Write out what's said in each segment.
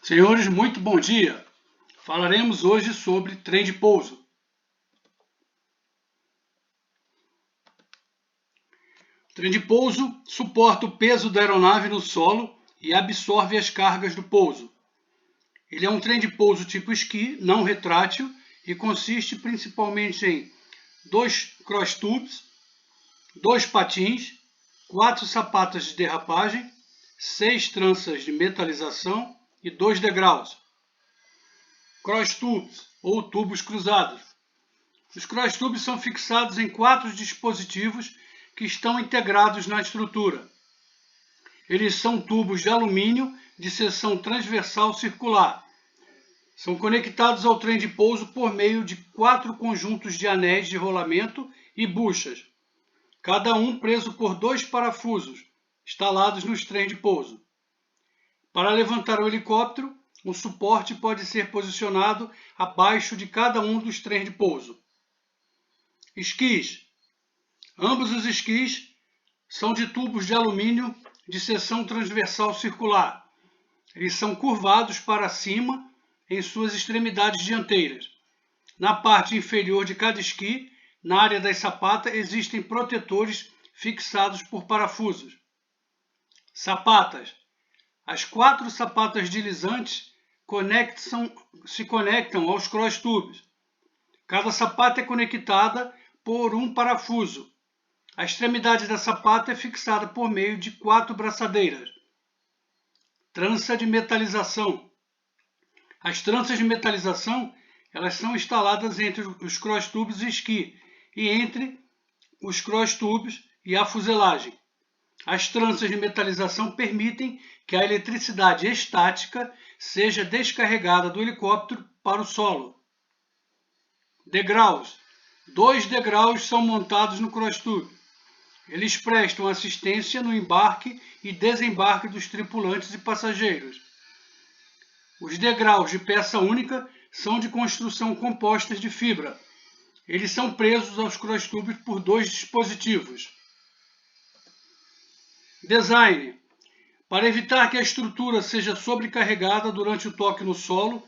Senhores, muito bom dia! Falaremos hoje sobre trem de pouso. O trem de pouso suporta o peso da aeronave no solo e absorve as cargas do pouso. Ele é um trem de pouso tipo esqui, não retrátil, e consiste principalmente em 2 cross tubes, 2 patins, 4 sapatas de derrapagem, 6 tranças de metalização e 2 degraus. Cross tubes, ou tubos cruzados. Os cross tubes são fixados em 4 dispositivos que estão integrados na estrutura. Eles são tubos de alumínio de seção transversal circular. São conectados ao trem de pouso por meio de 4 conjuntos de anéis de rolamento e buchas, cada um preso por 2 parafusos instalados nos trens de pouso. Para levantar o helicóptero, um suporte pode ser posicionado abaixo de cada um dos trens de pouso. Esquis. Ambos os esquis são de tubos de alumínio de seção transversal circular. Eles são curvados para cima em suas extremidades dianteiras. Na parte inferior de cada esqui, na área das sapatas, existem protetores fixados por parafusos. Sapatas. As 4 sapatas deslizantes se conectam aos cross tubes. Cada sapata é conectada por um parafuso. A extremidade da sapata é fixada por meio de 4 braçadeiras. Trança de metalização. As tranças de metalização elas são instaladas entre os cross tubes e esqui e entre os cross tubes e a fuselagem. As tranças de metalização permitem que a eletricidade estática seja descarregada do helicóptero para o solo. Degraus. 2 degraus são montados no cross tube. Eles prestam assistência no embarque e desembarque dos tripulantes e passageiros. Os degraus de peça única são de construção compostas de fibra. Eles são presos aos cross tubes por 2 dispositivos. Design. Para evitar que a estrutura seja sobrecarregada durante o toque no solo,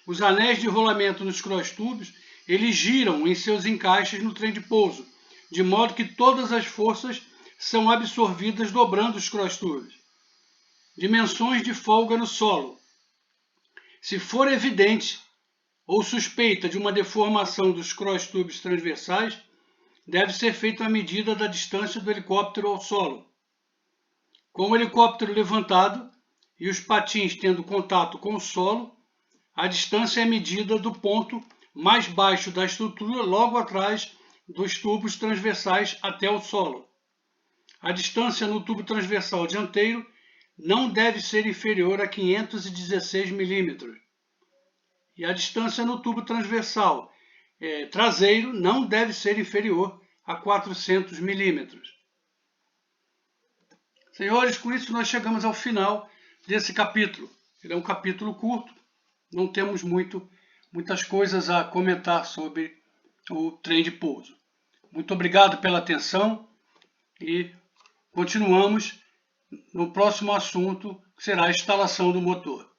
os anéis de rolamento nos cross tubes eles giram em seus encaixes no trem de pouso, de modo que todas as forças são absorvidas dobrando os cross tubes. Dimensões de folga no solo. Se for evidente ou suspeita de uma deformação dos cross tubes transversais, deve ser feita a medida da distância do helicóptero ao solo. Com o helicóptero levantado e os patins tendo contato com o solo, a distância é medida do ponto mais baixo da estrutura, logo atrás dos tubos transversais até o solo. A distância no tubo transversal dianteiro não deve ser inferior a 516 mm. E a distância no tubo transversal traseiro não deve ser inferior a 400 mm. Senhores, com isso nós chegamos ao final desse capítulo. Ele é um capítulo curto, não temos muitas coisas a comentar sobre o trem de pouso. Muito obrigado pela atenção e continuamos no próximo assunto, que será a instalação do motor.